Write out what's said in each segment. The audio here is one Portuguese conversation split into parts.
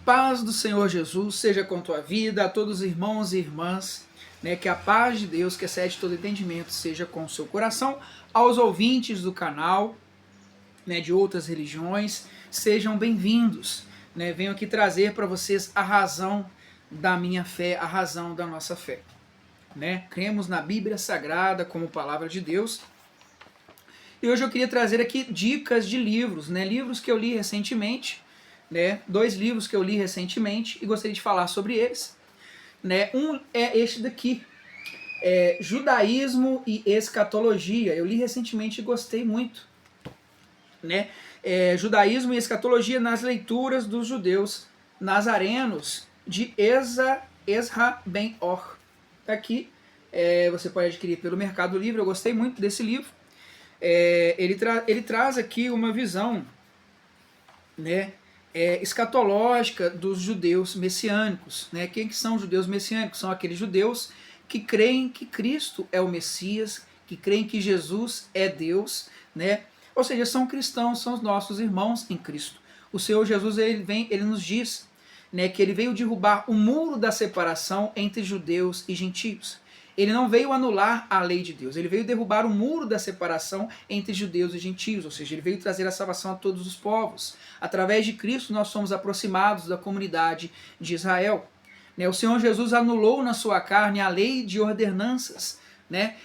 paz do Senhor Jesus seja com tua vida, a todos os irmãos e irmãs, né, que a paz de Deus, que excede todo entendimento, seja com o seu coração, aos ouvintes do canal, né, de outras religiões, sejam bem-vindos, né, venho aqui trazer para vocês a razão da minha fé, a razão da nossa fé, né, cremos na Bíblia Sagrada como palavra de Deus, e hoje eu queria trazer aqui dicas de livros, né, livros que eu li recentemente, né, 2 livros que eu li recentemente e gostaria de falar sobre eles. Né, um é este daqui, Judaísmo e Escatologia. Eu li recentemente e gostei muito. Né? Judaísmo e Escatologia nas leituras dos judeus nazarenos, de Ezra Ben Or. Aqui você pode adquirir pelo Mercado Livre, eu gostei muito desse livro. Ele traz aqui uma visão, né, escatológica dos judeus messiânicos. Né? Quem que são os judeus messiânicos? São aqueles judeus que creem que Cristo é o Messias, que creem que Jesus é Deus, né? Ou seja, são cristãos, são os nossos irmãos em Cristo. O Senhor Jesus, ele nos diz, né, que ele veio derrubar o muro da separação entre judeus e gentios. Ele não veio anular a lei de Deus, ele veio derrubar o muro da separação entre judeus e gentios, ou seja, ele veio trazer a salvação a todos os povos. Através de Cristo nós somos aproximados da comunidade de Israel. O Senhor Jesus anulou na sua carne a lei de ordenanças. Né?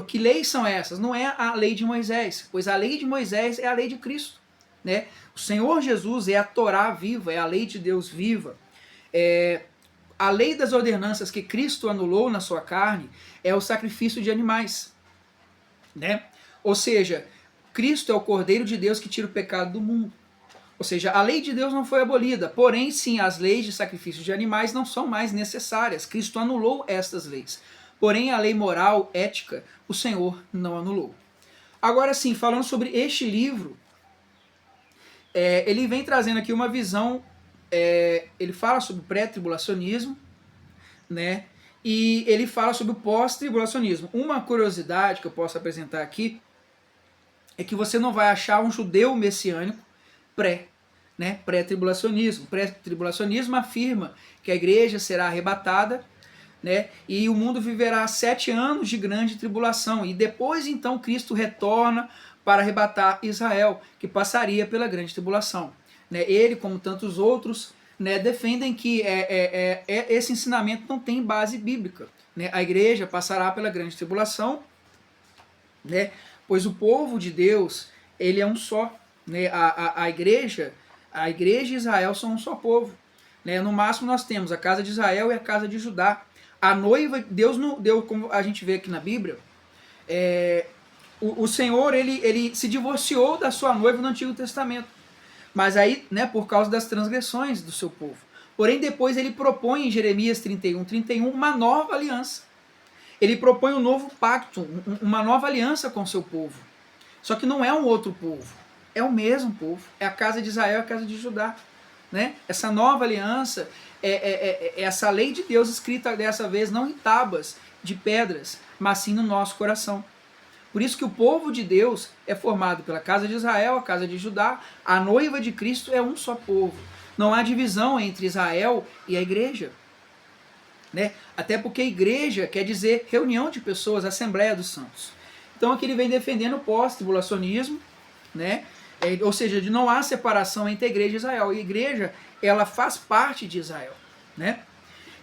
Que leis são essas? Não é a lei de Moisés, pois a lei de Moisés é a lei de Cristo. Né? O Senhor Jesus é a Torá viva, é a lei de Deus viva. A lei das ordenanças que Cristo anulou na sua carne é o sacrifício de animais. Né? Ou seja, Cristo é o Cordeiro de Deus que tira o pecado do mundo. Ou seja, a lei de Deus não foi abolida, porém sim, as leis de sacrifício de animais não são mais necessárias. Cristo anulou estas leis. Porém, a lei moral, ética, o Senhor não anulou. Agora sim, falando sobre este livro, ele vem trazendo aqui uma visão, ele fala sobre pré-tribulacionismo, né? E ele fala sobre o pós-tribulacionismo. Uma curiosidade que eu posso apresentar aqui é que você não vai achar um judeu messiânico pré-tribulacionismo. Pré-tribulacionismo afirma que a igreja será arrebatada, né, e o mundo viverá 7 anos de grande tribulação, e depois então Cristo retorna para arrebatar Israel, que passaria pela grande tribulação. Né? Ele, como tantos outros, né, defendem que esse ensinamento não tem base bíblica. Né? A igreja passará pela grande tribulação, né, pois o povo de Deus ele é um só. Né? A igreja e Israel são um só povo. Né? No máximo nós temos a casa de Israel e a casa de Judá. A noiva, Deus não deu, como a gente vê aqui na Bíblia, o Senhor ele se divorciou da sua noiva no Antigo Testamento. Mas aí, né, por causa das transgressões do seu povo. Porém, depois ele propõe em Jeremias 31 uma nova aliança. Ele propõe um novo pacto, uma nova aliança com o seu povo. Só que não é um outro povo, é o mesmo povo. É a casa de Israel, a casa de Judá. Né? Essa nova aliança essa lei de Deus escrita dessa vez não em tábuas de pedras, mas sim no nosso coração. Por isso que o povo de Deus é formado pela casa de Israel, a casa de Judá, a noiva de Cristo é um só povo. Não há divisão entre Israel e a igreja. Né? Até porque igreja quer dizer reunião de pessoas, Assembleia dos Santos. Então aqui ele vem defendendo o pós-tribulacionismo, né? Ou seja, de não há separação entre a igreja e Israel. A igreja, ela faz parte de Israel. Né?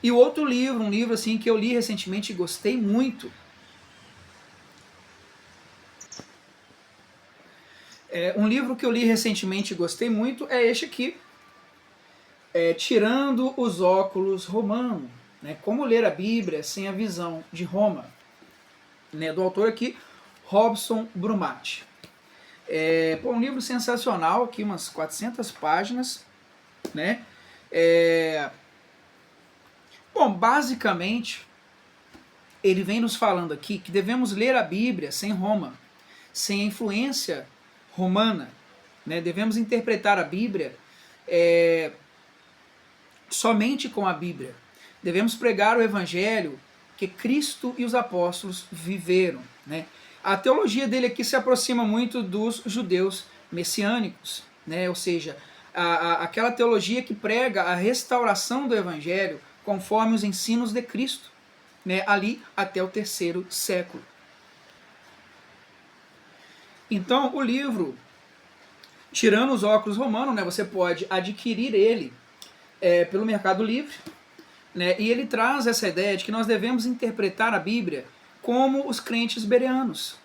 E o outro livro, um livro assim, que eu li recentemente e gostei muito, um livro que eu li recentemente e gostei muito é este aqui, Tirando os Óculos Romano. Né? Como ler a Bíblia sem a visão de Roma. Né? Do autor aqui, Robson Brumati. Um livro sensacional, aqui umas 400 páginas, né? Bom, basicamente, ele vem nos falando aqui que devemos ler a Bíblia sem Roma, sem a influência romana, né? Devemos interpretar a Bíblia somente com a Bíblia. Devemos pregar o Evangelho que Cristo e os apóstolos viveram, né? A teologia dele aqui se aproxima muito dos judeus messiânicos, né? Ou seja, aquela teologia que prega a restauração do Evangelho conforme os ensinos de Cristo, né, ali até o 3º século. Então, o livro, tirando os óculos romanos, né, você pode adquirir ele pelo Mercado Livre, né, e ele traz essa ideia de que nós devemos interpretar a Bíblia como os crentes bereanos,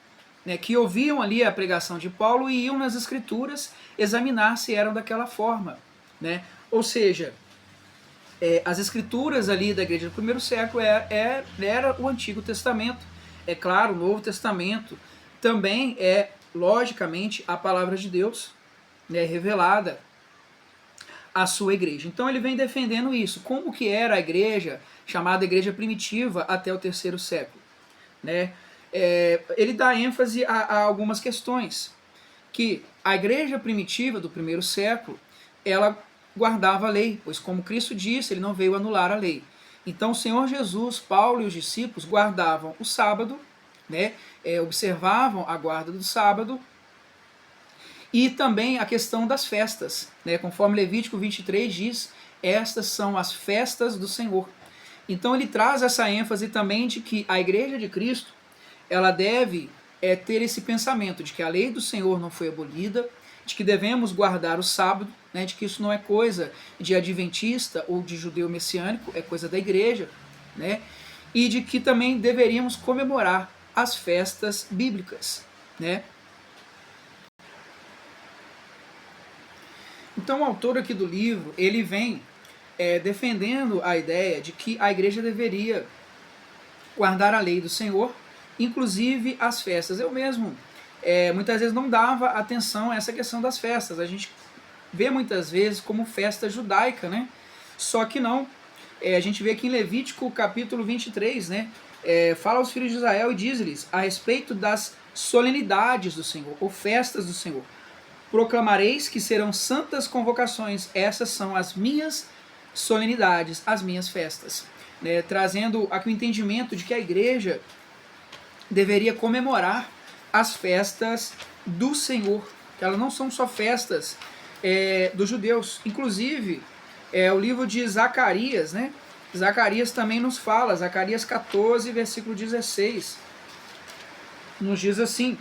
né, que ouviam ali a pregação de Paulo e iam nas Escrituras examinar se eram daquela forma, né? Ou seja, as Escrituras ali da igreja do 1º século era o Antigo Testamento. É claro, o Novo Testamento também logicamente, a palavra de Deus, né, revelada à sua igreja. Então ele vem defendendo isso. Como que era a igreja, chamada igreja primitiva, até o 3º século, né? Ele dá ênfase a algumas questões, que a igreja primitiva do 1º século, ela guardava a lei, pois como Cristo disse, ele não veio anular a lei. Então o Senhor Jesus, Paulo e os discípulos guardavam o sábado, né, observavam a guarda do sábado, e também a questão das festas, né, conforme Levítico 23 diz, estas são as festas do Senhor. Então ele traz essa ênfase também de que a igreja de Cristo, ela deve ter esse pensamento de que a lei do Senhor não foi abolida, de que devemos guardar o sábado, né, de que isso não é coisa de adventista ou de judeu messiânico, é coisa da igreja, né, e de que também deveríamos comemorar as festas bíblicas, né. Então o autor aqui do livro, ele vem defendendo a ideia de que a igreja deveria guardar a lei do Senhor, inclusive as festas. Eu mesmo, muitas vezes não dava atenção a essa questão das festas. A gente vê muitas vezes como festa judaica, né? Só que não. A gente vê aqui em Levítico capítulo 23, né? Fala aos filhos de Israel e diz-lhes a respeito das solenidades do Senhor, ou festas do Senhor. Proclamareis que serão santas convocações, essas são as minhas solenidades, as minhas festas. Né? Trazendo aqui o entendimento de que a igreja deveria comemorar as festas do Senhor, que elas não são só festas dos judeus. Inclusive, o livro de Zacarias, né? Zacarias também nos fala, Zacarias 14, versículo 16, nos diz assim,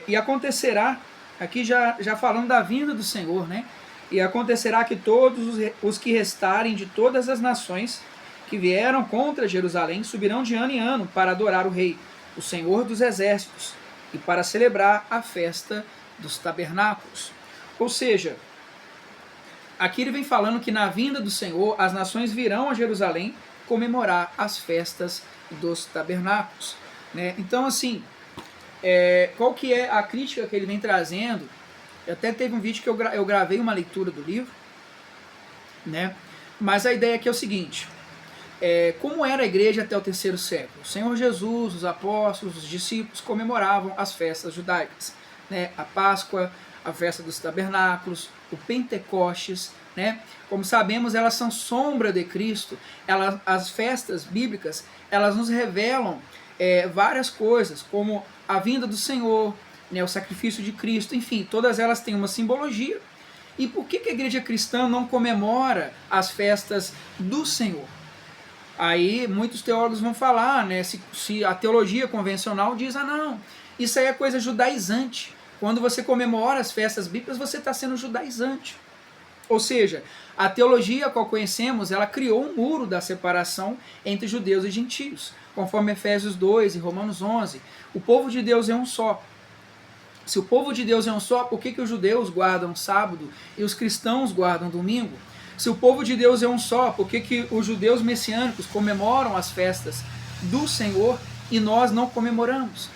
e acontecerá, aqui já falando da vinda do Senhor, né? E acontecerá que todos os que restarem de todas as nações que vieram contra Jerusalém subirão de ano em ano para adorar o Rei, o Senhor dos Exércitos, e para celebrar a festa dos tabernáculos. Ou seja, aqui ele vem falando que na vinda do Senhor as nações virão a Jerusalém comemorar as festas dos tabernáculos, né? Então assim, qual que é a crítica que ele vem trazendo? Até teve um vídeo que eu gravei uma leitura do livro, né? Mas a ideia aqui é o seguinte, como era a igreja até o 3º século? O Senhor Jesus, os apóstolos, os discípulos comemoravam as festas judaicas, né? A Páscoa, a festa dos tabernáculos, o Pentecostes, né? Como sabemos, elas são sombra de Cristo. As festas bíblicas, elas nos revelam várias coisas, como a vinda do Senhor, né, o sacrifício de Cristo, enfim, todas elas têm uma simbologia. E por que a igreja cristã não comemora as festas do Senhor? Aí muitos teólogos vão falar, né, se a teologia convencional diz, não, isso aí é coisa judaizante. Quando você comemora as festas bíblicas, você está sendo judaizante. Ou seja, a teologia qual conhecemos, ela criou um muro da separação entre judeus e gentios. Conforme Efésios 2 e Romanos 11, o povo de Deus é um só. Se o povo de Deus é um só, por que os judeus guardam sábado e os cristãos guardam domingo? Se o povo de Deus é um só, por que os judeus messiânicos comemoram as festas do Senhor e nós não comemoramos?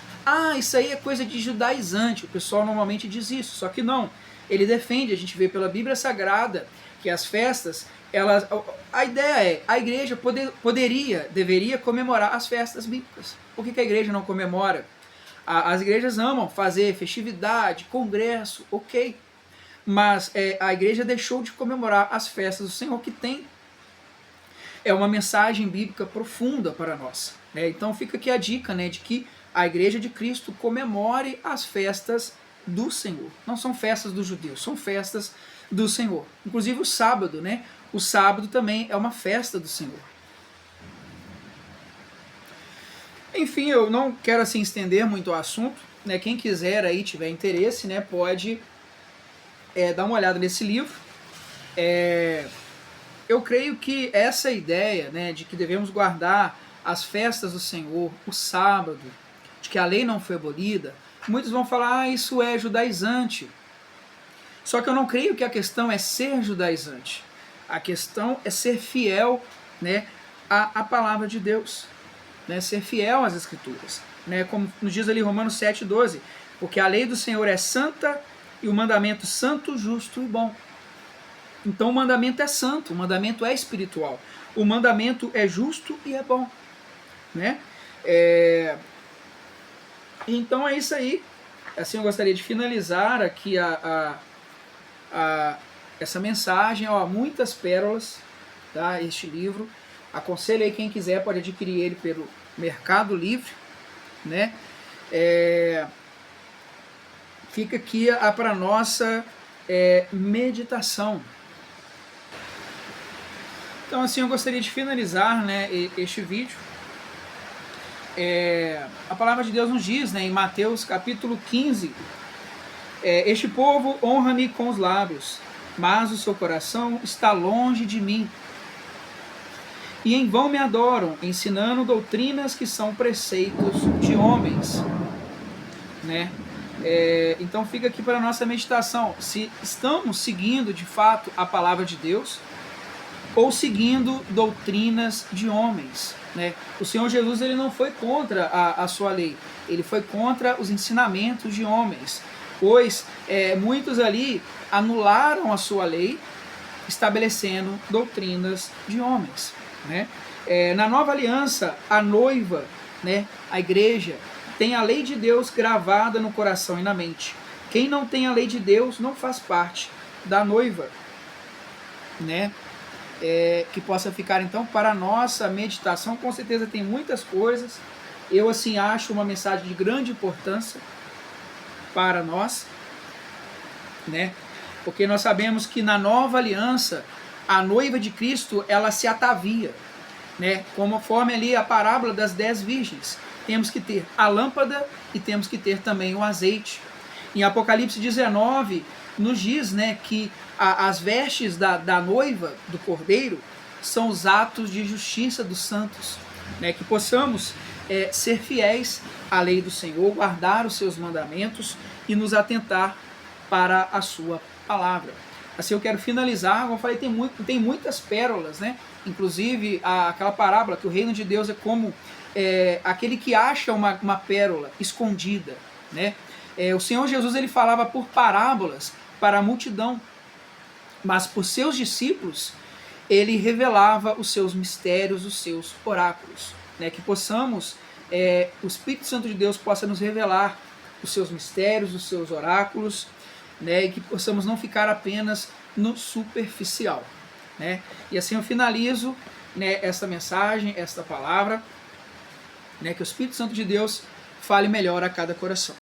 Isso aí é coisa de judaizante, o pessoal normalmente diz isso, só que não. Ele defende, a gente vê pela Bíblia Sagrada, que as festas, a ideia a igreja deveria comemorar as festas bíblicas. Por que a igreja não comemora? As igrejas amam fazer festividade, congresso, ok. Mas a igreja deixou de comemorar as festas do Senhor, que tem uma mensagem bíblica profunda para nós. Né? Então fica aqui a dica, né, de que a igreja de Cristo comemore as festas do Senhor. Não são festas dos judeus, são festas do Senhor. Inclusive o sábado, né? O sábado também é uma festa do Senhor. Enfim, eu não quero assim estender muito o assunto, né? Quem quiser aí, tiver interesse, né, pode dar uma olhada nesse livro. Eu creio que essa ideia, né, de que devemos guardar as festas do Senhor, o sábado, de que a lei não foi abolida, muitos vão falar, isso é judaizante. Só que eu não creio que a questão é ser judaizante. A questão é ser fiel, né, à palavra de Deus, né, ser fiel às Escrituras. Né, como nos diz ali Romanos 7,12, porque a lei do Senhor é santa e o mandamento santo, justo e bom. Então o mandamento é santo, o mandamento é espiritual, o mandamento é justo e é bom. Né? Então é isso aí. Assim eu gostaria de finalizar aqui essa mensagem. Ó, muitas pérolas, tá? Este livro. Aconselho aí quem quiser pode adquirir ele pelo Mercado Livre. Né? Fica aqui para a nossa meditação. Então assim eu gostaria de finalizar, né, este vídeo. A palavra de Deus nos diz, né, em Mateus capítulo 15, este povo honra-me com os lábios, mas o seu coração está longe de mim. E em vão me adoram, ensinando doutrinas que são preceitos de homens. Né? Então fica aqui para a nossa meditação, se estamos seguindo de fato a palavra de Deus, ou seguindo doutrinas de homens. Né? O Senhor Jesus ele não foi contra a sua lei, ele foi contra os ensinamentos de homens, pois muitos ali anularam a sua lei, estabelecendo doutrinas de homens. Né? Na nova aliança, a noiva, né, a igreja, tem a lei de Deus gravada no coração e na mente. Quem não tem a lei de Deus não faz parte da noiva. Né? Que possa ficar então para a nossa meditação. Com certeza tem muitas coisas. Eu assim acho uma mensagem de grande importância para nós, né? Porque nós sabemos que na nova aliança a noiva de Cristo ela se atavia, né? Conforme ali a parábola das 10 virgens, temos que ter a lâmpada e temos que ter também o azeite. Em Apocalipse 19 nos diz, né, que as vestes da noiva, do cordeiro, são os atos de justiça dos santos. Né, que possamos ser fiéis à lei do Senhor, guardar os seus mandamentos e nos atentar para a sua palavra. Assim eu quero finalizar, como eu falei, tem muitas pérolas, né? Inclusive aquela parábola que o reino de Deus é como aquele que acha uma pérola escondida. Né? O Senhor Jesus ele falava por parábolas para a multidão, mas por seus discípulos ele revelava os seus mistérios, os seus oráculos. Né? Que possamos, o Espírito Santo de Deus possa nos revelar os seus mistérios, os seus oráculos, né? E que possamos não ficar apenas no superficial. Né? E assim eu finalizo, né, esta mensagem, esta palavra, né? Que o Espírito Santo de Deus fale melhor a cada coração.